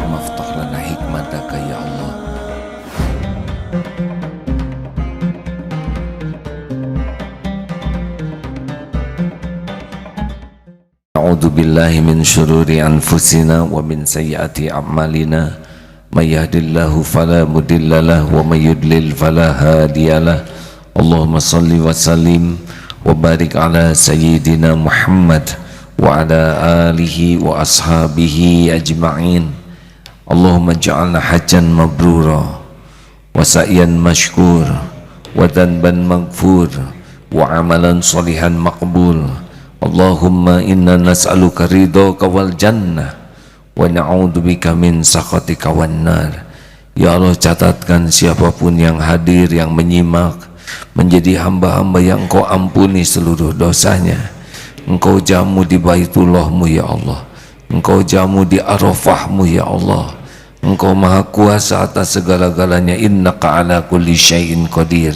Allahumma aftah lana hikmataka ya Allah. A'udzu billahi min syururi anfusina wa min sayyiati a'malina. May yahdihillahu fala mudhillalah wa may yudlil fala hadiyalah. Allahumma shalli wa sallim wa barik ala sayyidina Muhammad wa ala alihi wa ashabihi ajma'in. Allahumma ja'alna hajjan mabrura wa sa'yan mashkur wa dhanban maghfur wa amalan salihan maqbul. Allahumma inna nas'aluka ridhaka wal jannah wa na'udzubika min sakhatika wan nar. Ya Allah, catatkan siapapun yang hadir, yang menyimak, menjadi hamba-hamba yang Engkau ampuni seluruh dosanya. Engkau jamu di Baitullahmu ya Allah, Engkau jamu di Arafahmu ya Allah. Engkau maha kuasa atas segala-galanya. Innaka ala kulli syai'in qadir.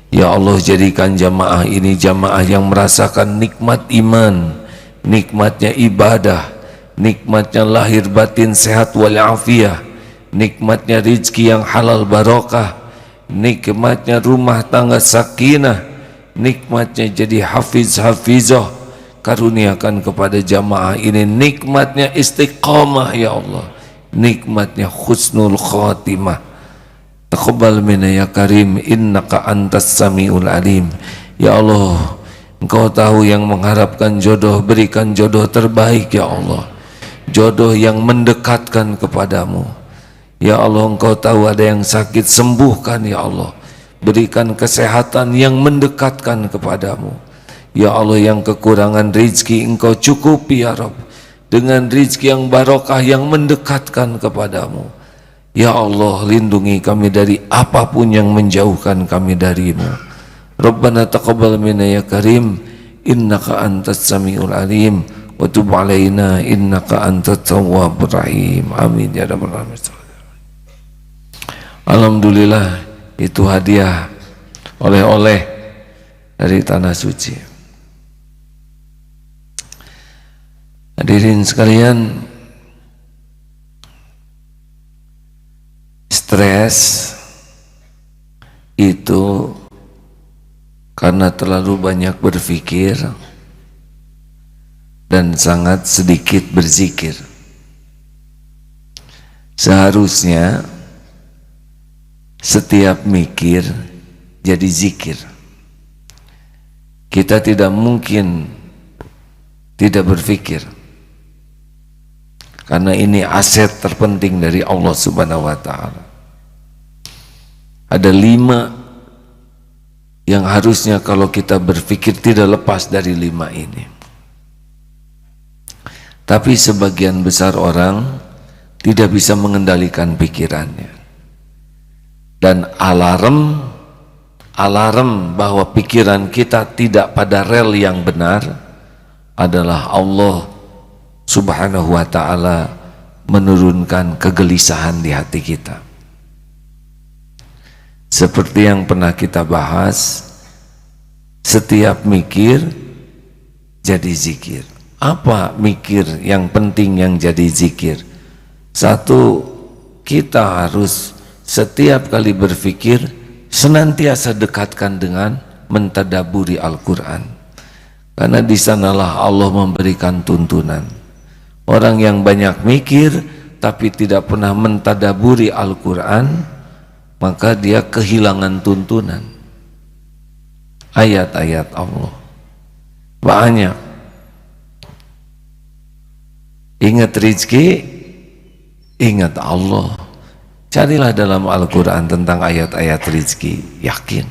Ya Allah, jadikan jamaah ini jamaah yang merasakan nikmat iman, nikmatnya ibadah, nikmatnya lahir batin sehat walafiat, nikmatnya rizki yang halal barokah, nikmatnya rumah tangga sakinah, nikmatnya jadi hafiz-hafizah. Karuniakan kepada jamaah ini nikmatnya istiqamah ya Allah, nikmatnya husnul khatimah. Taqabbal minna ya karim, innaka antas samiul alim. Ya Allah, Engkau tahu yang mengharapkan jodoh, berikan jodoh terbaik ya Allah, jodoh yang mendekatkan kepadamu. Ya Allah, Engkau tahu ada yang sakit, sembuhkan ya Allah, berikan kesehatan yang mendekatkan kepadamu. Ya Allah, yang kekurangan rizki Engkau cukupi ya Rabb, dengan rizki yang barokah yang mendekatkan kepadamu. Ya Allah, lindungi kami dari apapun yang menjauhkan kami darimu. Rabbana taqabbal minna ya karim, innaka antas samiul alim, wa tub alaina innaka antat tawwabur rahim. Amin ya rabbal alamin. Alhamdulillah, itu hadiah oleh-oleh dari tanah suci. Hadirin sekalian, stres itu karena terlalu banyak berpikir dan sangat sedikit berzikir. Seharusnya setiap mikir jadi zikir. Kita tidak mungkin tidak berpikir, karena ini aset terpenting dari Allah Subhanahu wa ta'ala. Ada 5 yang harusnya kalau kita berpikir tidak lepas dari 5 ini. Tapi sebagian besar orang tidak bisa mengendalikan pikirannya. Dan alarm bahwa pikiran kita tidak pada rel yang benar adalah Allah Subhanahu wa ta'ala menurunkan kegelisahan di hati kita. Seperti yang pernah kita bahas, setiap mikir jadi zikir. Apa mikir yang penting yang jadi zikir? Satu, kita harus setiap kali berpikir senantiasa dekatkan dengan mentadaburi Al-Quran, karena di sanalah Allah memberikan tuntunan. Orang yang banyak mikir tapi tidak pernah mentadaburi Al-Quran, maka dia kehilangan tuntunan ayat-ayat Allah. Banyak. Ingat rizki, ingat Allah. Carilah dalam Al-Quran tentang ayat-ayat rizki, yakin.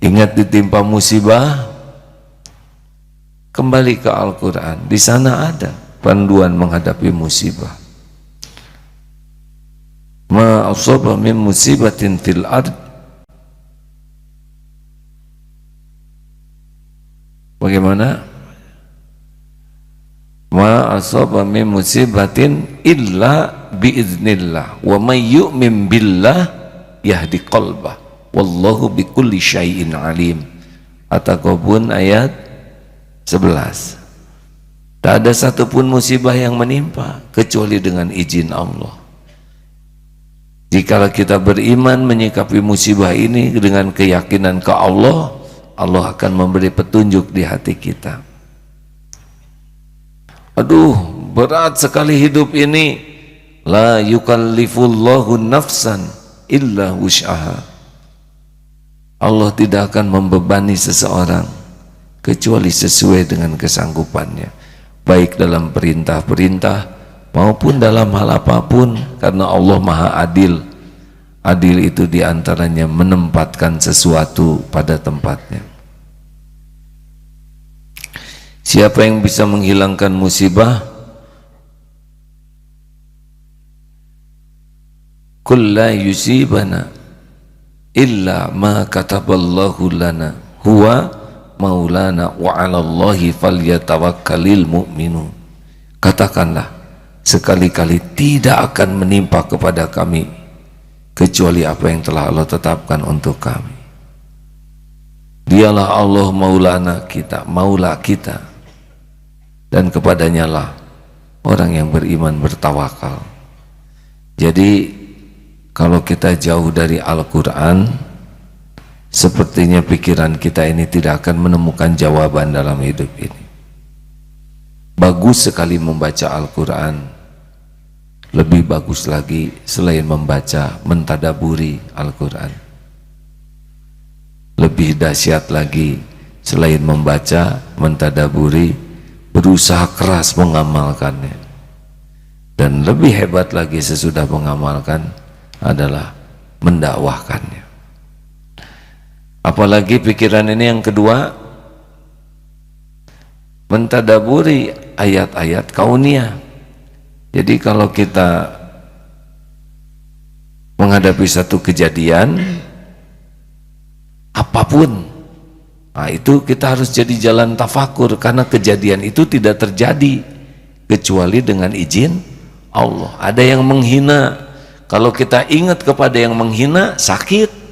Ingat ditimpa musibah, kembali ke Al-Quran, di sana ada panduan menghadapi musibah. Ma asaba min musibatin fil ard, bagaimana? Ma asaba min musibatin illa biiznillah wa may yu'min billah yahdi qalbah wallahu bikulli syai'in alim. At-Taghabun ayat 11. Tak ada satupun musibah yang menimpa kecuali dengan izin Allah. Jika kita beriman menyikapi musibah ini dengan keyakinan ke Allah, Allah akan memberi petunjuk di hati kita. Aduh, berat sekali hidup ini. La yukallifullahu nafsan illa wus'aha. Allah tidak akan membebani seseorang kecuali sesuai dengan kesanggupannya, baik dalam perintah-perintah maupun dalam hal apapun, karena Allah Maha Adil. Adil itu diantaranya menempatkan sesuatu pada tempatnya. Siapa yang bisa menghilangkan musibah? Qul la yusibana illa ma kataballahu lana huwa maulana wa 'alallahi falyatawakkalul mu'minun. Katakanlah, sekali-kali tidak akan menimpa kepada kami kecuali apa yang telah Allah tetapkan untuk kami. Dialah Allah maulana kita, maula kita, dan kepadanya lah orang yang beriman bertawakal. Jadi kalau kita jauh dari Al-Quran, sepertinya pikiran kita ini tidak akan menemukan jawaban dalam hidup ini. Bagus sekali membaca Al-Quran, lebih bagus lagi selain membaca, mentadaburi Al-Quran. Lebih dahsyat lagi selain membaca, mentadaburi, berusaha keras mengamalkannya. Dan lebih hebat lagi sesudah mengamalkan adalah mendakwahkannya. Apalagi pikiran ini yang kedua, mentadaburi ayat-ayat kauniyah. Jadi kalau kita menghadapi satu kejadian apapun, nah itu kita harus jadi jalan tafakur, karena kejadian itu tidak terjadi kecuali dengan izin Allah. Ada yang menghina, kalau kita ingat kepada yang menghina sakit.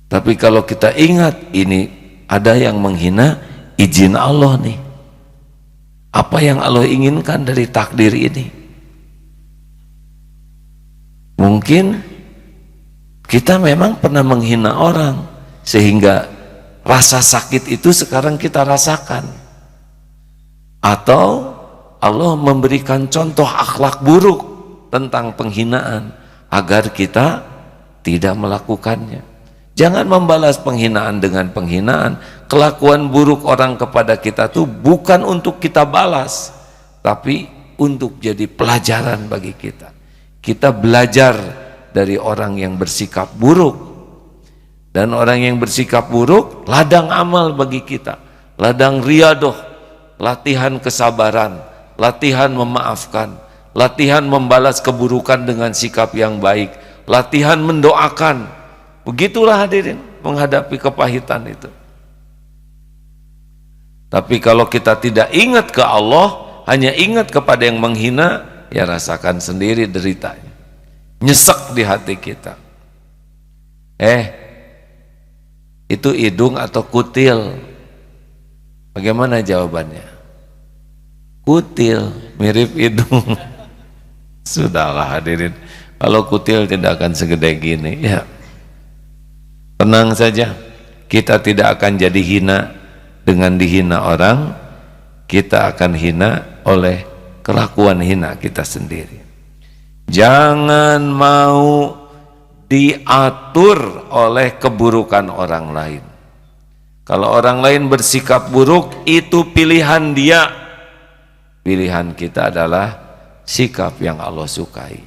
Tapi kalau kita ingat ini ada yang menghina, izin Allah nih. Apa yang Allah inginkan dari takdir ini? Mungkin kita memang pernah menghina orang sehingga rasa sakit itu sekarang kita rasakan. Atau Allah memberikan contoh akhlak buruk tentang penghinaan agar kita tidak melakukannya. Jangan membalas penghinaan dengan penghinaan. Kelakuan buruk orang kepada kita itu bukan untuk kita balas, tapi untuk jadi pelajaran bagi kita. Kita belajar dari orang yang bersikap buruk, dan orang yang bersikap buruk ladang amal bagi kita, ladang riyadoh, latihan kesabaran, latihan memaafkan, latihan membalas keburukan dengan sikap yang baik, latihan mendoakan. Begitulah hadirin menghadapi kepahitan itu. Tapi kalau kita tidak ingat ke Allah, hanya ingat kepada yang menghina, ya rasakan sendiri deritanya, nyesek di hati kita. Itu hidung atau kutil? Bagaimana jawabannya? Kutil, mirip hidung. Sudahlah hadirin, kalau kutil tidak akan segede gini. Ya, tenang saja, kita tidak akan jadi hina dengan dihina orang, kita akan hina oleh kelakuan hina kita sendiri. Jangan mau diatur oleh keburukan orang lain. Kalau orang lain bersikap buruk, itu pilihan dia. Pilihan kita adalah sikap yang Allah sukai.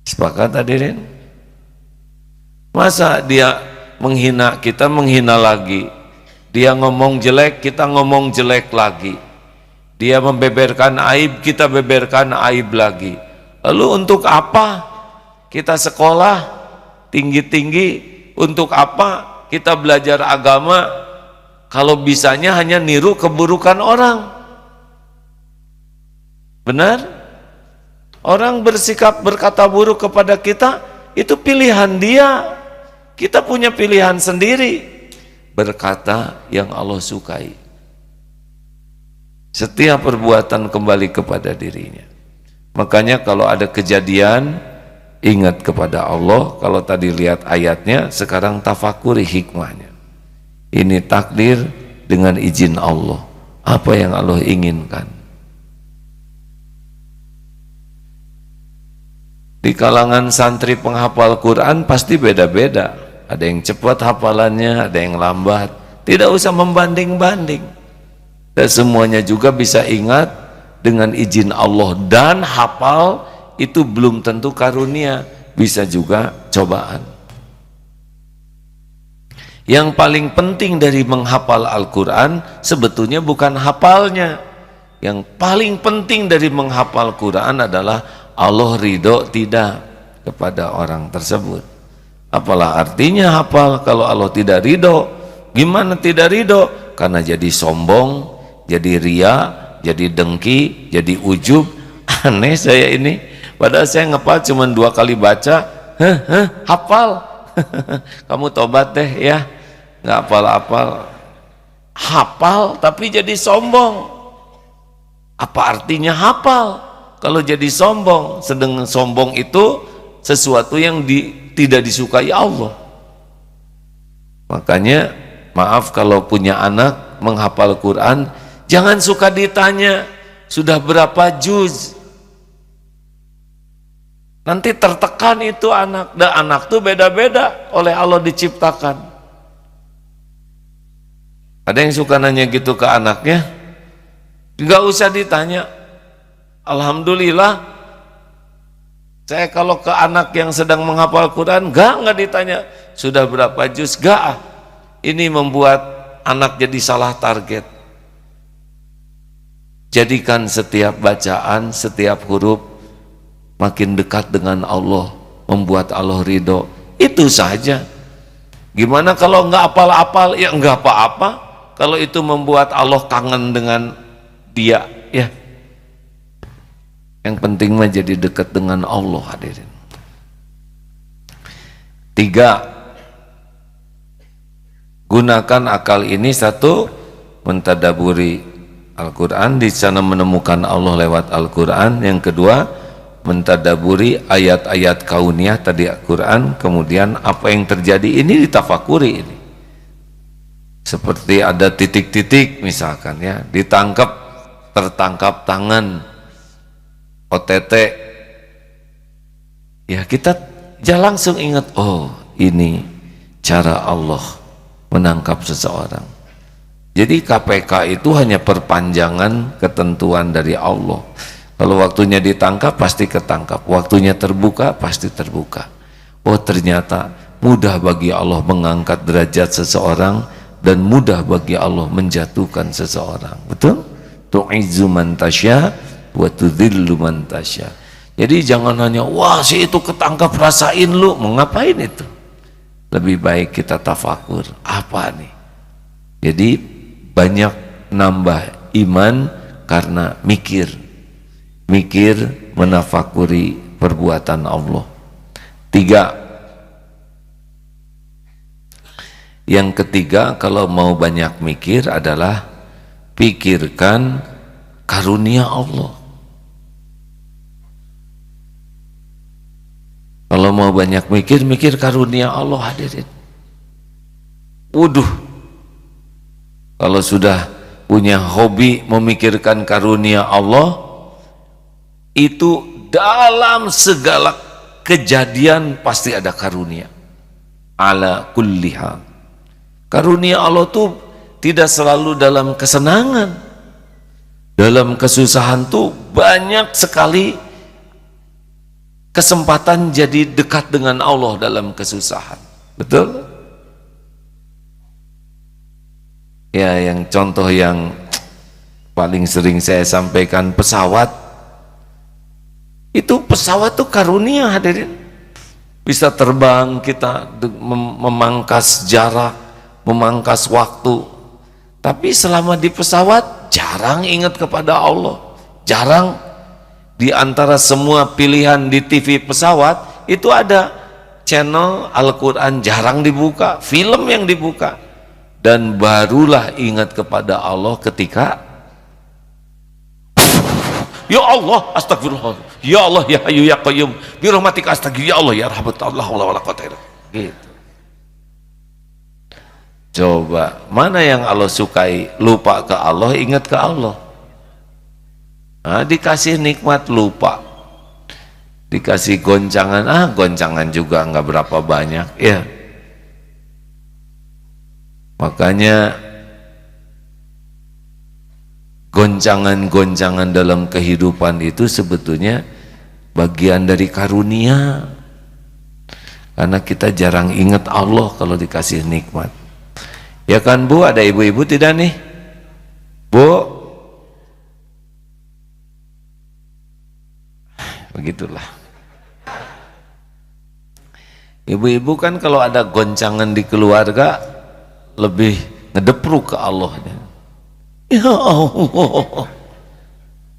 Sepakat hadirin? Masa dia menghina, kita menghina lagi. Dia ngomong jelek, kita ngomong jelek lagi. Dia membeberkan aib, kita beberkan aib lagi. Lalu untuk apa kita sekolah tinggi-tinggi? Untuk apa kita belajar agama kalau bisanya hanya niru keburukan orang? Benar? Orang bersikap berkata buruk kepada kita, itu pilihan dia. Kita punya pilihan sendiri, berkata yang Allah sukai. Setiap perbuatan kembali kepada dirinya. Makanya kalau ada kejadian, ingat kepada Allah. Kalau tadi lihat ayatnya, sekarang tafakuri hikmahnya. Ini takdir dengan izin Allah. Apa yang Allah inginkan? Di kalangan santri penghafal Quran pasti beda-beda. Ada yang cepat hafalannya, ada yang lambat. Tidak usah membanding-banding. Dan semuanya juga bisa ingat dengan izin Allah. Dan hafal itu belum tentu karunia, bisa juga cobaan. Yang paling penting dari menghafal Al-Quran sebetulnya bukan hafalnya. Yang paling penting dari menghafal Quran adalah Allah ridho tidak kepada orang tersebut. Apalah artinya hafal kalau Allah tidak ridho? Gimana tidak ridho? Karena jadi sombong, jadi ria, jadi dengki, jadi ujub. Aneh saya ini. Padahal saya ngepal cuma 2 kali baca. Hafal. Kamu tobat deh ya. Nggak hafal-hafal. Hafal tapi jadi sombong. Apa artinya hafal? Kalau jadi sombong, sedang sombong itu sesuatu yang tidak disukai Allah. Makanya maaf kalau punya anak menghafal Quran, jangan suka ditanya sudah berapa juz. Nanti tertekan itu anak. Dan anak tuh beda-beda oleh Allah diciptakan. Ada yang suka nanya gitu ke anaknya, nggak usah ditanya. Alhamdulillah, saya kalau ke anak yang sedang menghafal Quran, nggak ditanya sudah berapa juz, nggak. Ini membuat anak jadi salah target. Jadikan setiap bacaan, setiap huruf makin dekat dengan Allah, membuat Allah ridho. Itu saja. Gimana kalau nggak apal-apal? Ya nggak apa-apa. Kalau itu membuat Allah kangen dengan dia, ya. Yang penting mah jadi dekat dengan Allah, hadirin. 3, gunakan akal ini. 1, mentadaburi Al-Quran, di sana menemukan Allah lewat Al-Quran. Yang kedua, mentadaburi ayat-ayat kauniyah tadi Al-Quran, kemudian apa yang terjadi ini ditafakuri ini. Seperti ada titik-titik misalkan ya, ditangkap, tertangkap tangan, OTT, ya kita jangan langsung ingat, oh ini cara Allah menangkap seseorang. Jadi KPK itu hanya perpanjangan ketentuan dari Allah. Kalau waktunya ditangkap pasti ketangkap, waktunya terbuka pasti terbuka. Oh ternyata mudah bagi Allah mengangkat derajat seseorang dan mudah bagi Allah menjatuhkan seseorang. Betul? Tu'izzu man tasya wa tudhillu man tasya. Jadi jangan hanya wah si itu ketangkap rasain lu, mau ngapain itu? Lebih baik kita tafakur, apa nih? Jadi banyak nambah iman karena mikir menafakuri perbuatan Allah. 3, yang ketiga, kalau mau banyak mikir adalah pikirkan karunia Allah. Kalau mau banyak mikir karunia Allah, hadirin. Waduh, kalau sudah punya hobi memikirkan karunia Allah, itu dalam segala kejadian pasti ada karunia. Ala kulli hal. Karunia Allah tuh tidak selalu dalam kesenangan. Dalam kesusahan tuh banyak sekali kesempatan jadi dekat dengan Allah dalam kesusahan. Betul? Ya, yang contoh yang paling sering saya sampaikan, pesawat. Itu pesawat tuh karunia, hadirin. Bisa terbang, kita memangkas jarak, memangkas waktu. Tapi selama di pesawat jarang ingat kepada Allah. Jarang. Di antara semua pilihan di TV pesawat itu ada channel Al-Quran jarang dibuka, film yang dibuka. Dan barulah ingat kepada Allah ketika Ya Allah, astagfirullah. Ya Allah, ya Hayyu ya Qayyum, bi rahmatika astaghfir. Ya Allah, ya rahmatullah, wala quwwata illa billah. Gitu. Coba, mana yang Allah sukai? Lupa ke Allah, ingat ke Allah. Nah, dikasih nikmat lupa, dikasih goncangan, goncangan juga nggak berapa banyak, ya. Makanya goncangan-goncangan dalam kehidupan itu sebetulnya bagian dari karunia, karena kita jarang ingat Allah kalau dikasih nikmat. Ya kan Bu, ada ibu-ibu tidak nih? Bu, begitulah. Ibu-ibu kan kalau ada goncangan di keluarga lebih ngedepruk ke Allah. Ya Allah,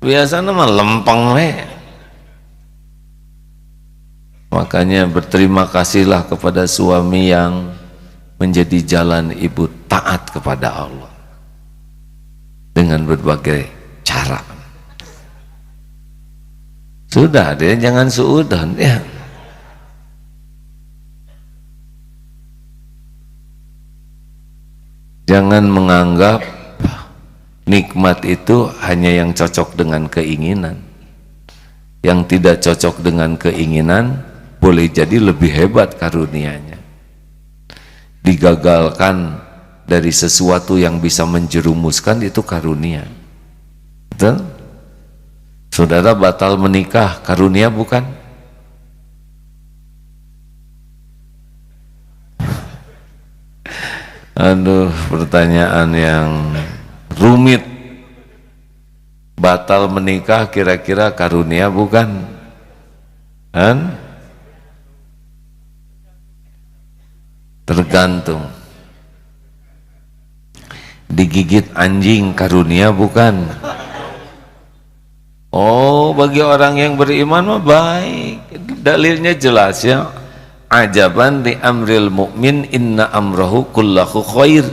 biasanya mah lempeng we. Makanya berterima kasihlah kepada suami yang menjadi jalan ibu taat kepada Allah dengan berbagai cara. Sudah deh, jangan suudon ya. Jangan menganggap nikmat itu hanya yang cocok dengan keinginan. Yang tidak cocok dengan keinginan boleh jadi lebih hebat karunianya. Digagalkan dari sesuatu yang bisa menjerumuskan, itu karunia. Betul? Saudara batal menikah, karunia bukan? Aduh, pertanyaan yang rumit. Batal menikah kira-kira karunia bukan? Kan? Tergantung. Digigit anjing karunia bukan? Oh, bagi orang yang beriman mah baik. Dalilnya jelas ya. Ajaban li amril mu'min inna amrahu kullahu khair.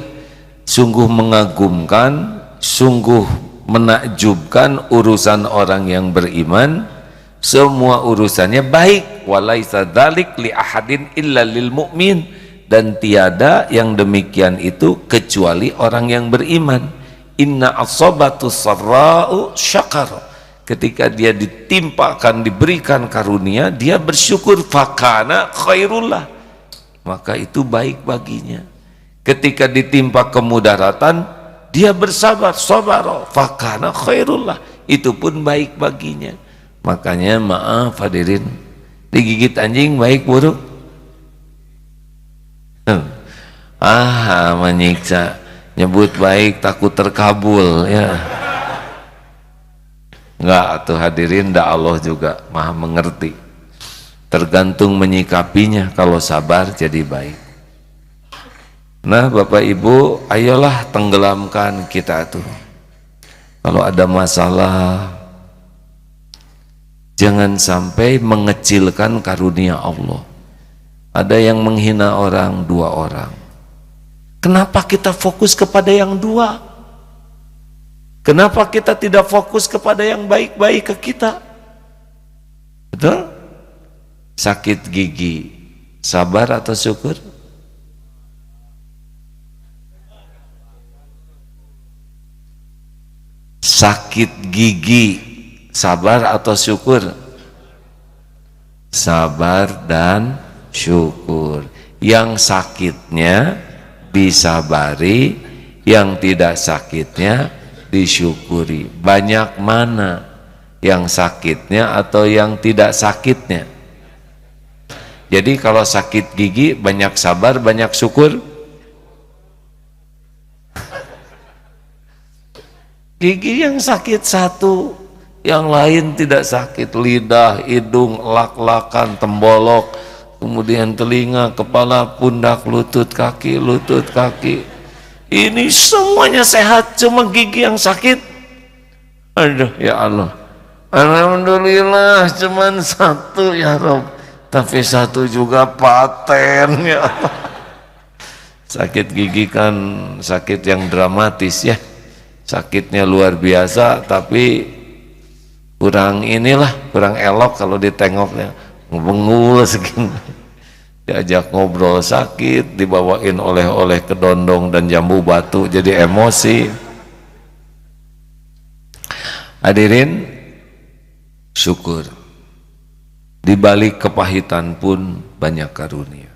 Sungguh mengagumkan, sungguh menakjubkan urusan orang yang beriman, semua urusannya baik. Walaisa dzalik li ahadin illa lil mu'min, dan tiada yang demikian itu kecuali orang yang beriman. Inna asabatu sarra'u syakar. Ketika dia ditimpakan, diberikan karunia, dia bersyukur, fakana khairullah, maka itu baik baginya. Ketika ditimpa kemudaratan, dia bersabar, sabaro, fakana khairullah, itu pun baik baginya. Makanya maaf hadirin, digigit anjing baik buruk? Menyiksa, nyebut baik takut terkabul ya. Enggak tuh hadirin, dah Allah juga maha mengerti. Tergantung menyikapinya, kalau sabar jadi baik. Nah Bapak Ibu, ayolah tenggelamkan kita tuh. Kalau ada masalah, jangan sampai mengecilkan karunia Allah. Ada yang menghina orang, 2 orang. Kenapa kita fokus kepada yang 2? Kenapa kita tidak fokus kepada yang baik-baik ke kita? Betul? Sakit gigi, sabar atau syukur? Sakit gigi, sabar atau syukur? Sabar dan syukur. Yang sakitnya disabari, yang tidak sakitnya disyukuri. Banyak mana yang sakitnya atau yang tidak sakitnya? Jadi kalau sakit gigi banyak sabar, banyak syukur. Gigi yang sakit satu, yang lain tidak sakit. Lidah, hidung, lak-lakan, tembolok, kemudian telinga, kepala, pundak, lutut, kaki, lutut, kaki. Ini semuanya sehat, cuma gigi yang sakit. Aduh ya Allah, alhamdulillah cuman 1 ya Rob, tapi 1 juga paten ya Allah. Sakit gigi kan sakit yang dramatis ya, sakitnya luar biasa, tapi kurang inilah, kurang elok kalau ditengoknya, bengul segini. Diajak ngobrol sakit, dibawain oleh-oleh ke dondong dan jambu batu, jadi emosi. Hadirin, syukur. Di balik kepahitan pun banyak karunia.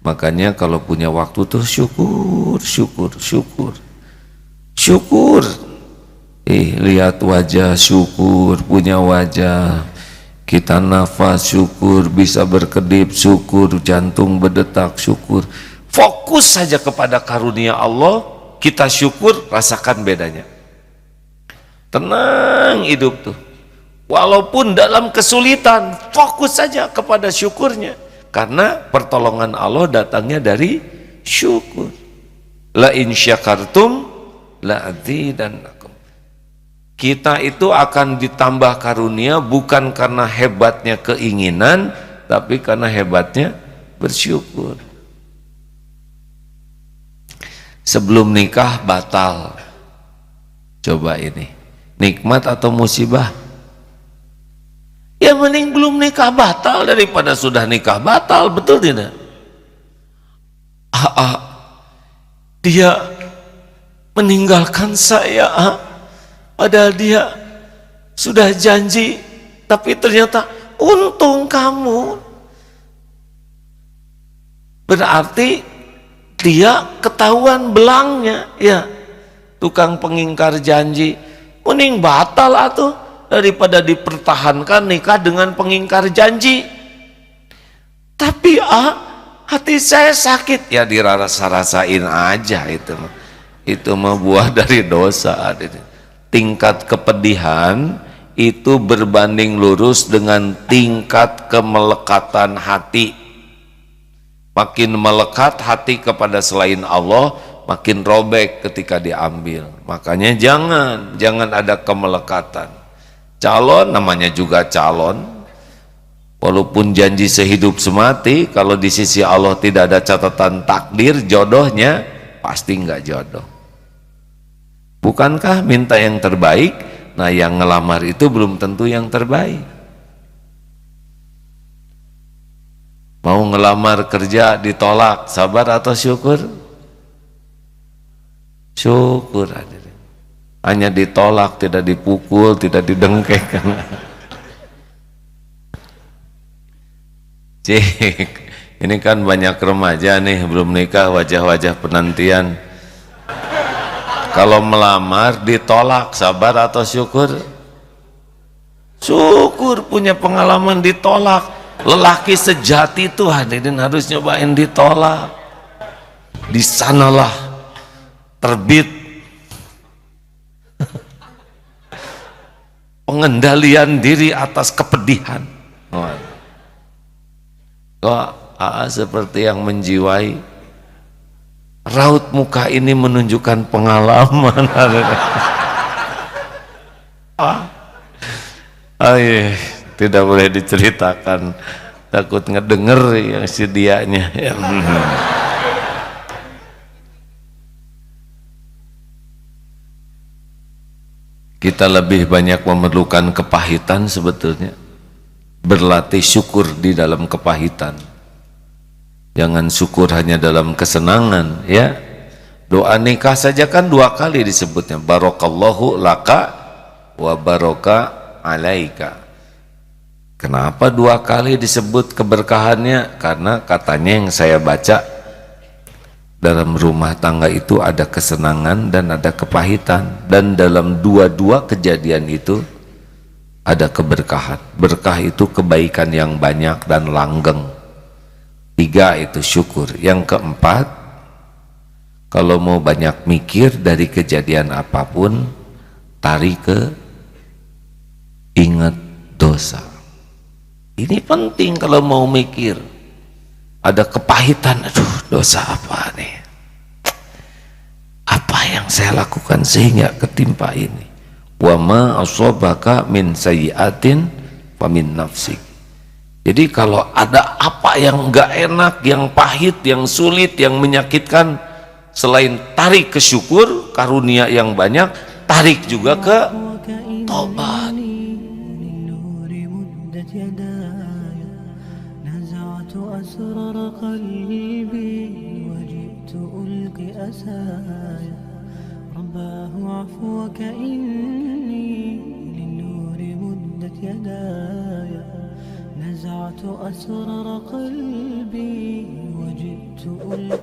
Makanya kalau punya waktu tuh syukur, syukur, syukur. Syukur. Lihat wajah, syukur, punya wajah. Kita nafas, syukur, bisa berkedip, syukur, jantung berdetak, syukur. Fokus saja kepada karunia Allah, kita syukur, rasakan bedanya. Tenang hidup tuh. Walaupun dalam kesulitan, fokus saja kepada syukurnya. Karena pertolongan Allah datangnya dari syukur. La in syakartum la azidannakum. Kita itu akan ditambah karunia bukan karena hebatnya keinginan, tapi karena hebatnya bersyukur. Sebelum nikah batal. Coba ini, nikmat atau musibah? Ya mending belum nikah batal daripada sudah nikah batal, betul tidak? Dia meninggalkan saya, padahal dia sudah janji, tapi ternyata untung kamu. Berarti dia ketahuan belangnya, ya. Tukang pengingkar janji, mending batal atuh daripada dipertahankan nikah dengan pengingkar janji. Tapi hati saya sakit, ya dirasa-rasain aja itu mah buah dari dosa. Tingkat kepedihan itu berbanding lurus dengan tingkat kemelekatan hati. Makin melekat hati kepada selain Allah, makin robek ketika diambil. Makanya jangan ada kemelekatan. Calon namanya juga calon, walaupun janji sehidup semati, kalau di sisi Allah tidak ada catatan takdir jodohnya, pasti nggak jodoh. Bukankah minta yang terbaik? Nah, yang ngelamar itu belum tentu yang terbaik. Mau ngelamar kerja ditolak, sabar atau syukur? Syukur aja. Hanya ditolak, tidak dipukul, tidak didengkek. Cik, ini kan banyak remaja nih belum nikah, wajah-wajah penantian. Kalau melamar ditolak, sabar atau syukur? Syukur, punya pengalaman ditolak. Lelaki sejati itu hadirin harus nyobain ditolak. Di sanalah terbit pengendalian diri atas kepedihan. Kok seperti yang menjiwai. Raut muka ini menunjukkan pengalaman. Tidak boleh diceritakan, takut ngedenger yang si dianya. Kita lebih banyak memerlukan kepahitan sebetulnya, berlatih syukur di dalam kepahitan. Jangan syukur hanya dalam kesenangan, ya. Doa nikah saja kan 2 kali disebutnya, barakallahu laka wa baraka alaika. Kenapa 2 kali disebut keberkahannya? Karena katanya yang saya baca, dalam rumah tangga itu ada kesenangan dan ada kepahitan, dan dalam dua-dua kejadian itu ada keberkahan. Berkah itu kebaikan yang banyak dan langgeng. 3 itu syukur. Yang keempat, kalau mau banyak mikir dari kejadian apapun, tarik ke ingat dosa. Ini penting kalau mau mikir. Ada kepahitan, aduh dosa apa nih? Apa yang saya lakukan sehingga ketimpa ini? Wa ma asabaka min sayyi'atin fa min nafsik. Jadi kalau ada apa yang enggak enak, yang pahit, yang sulit, yang menyakitkan, selain tarik ke syukur, karunia yang banyak, tarik juga ke tobat. مدت يداي نزعت أسرار قلبي وجئت ألقي أساي رباه عفوك إني للنور مدت يداي نزعت أسرار قلبي وجئت ألقي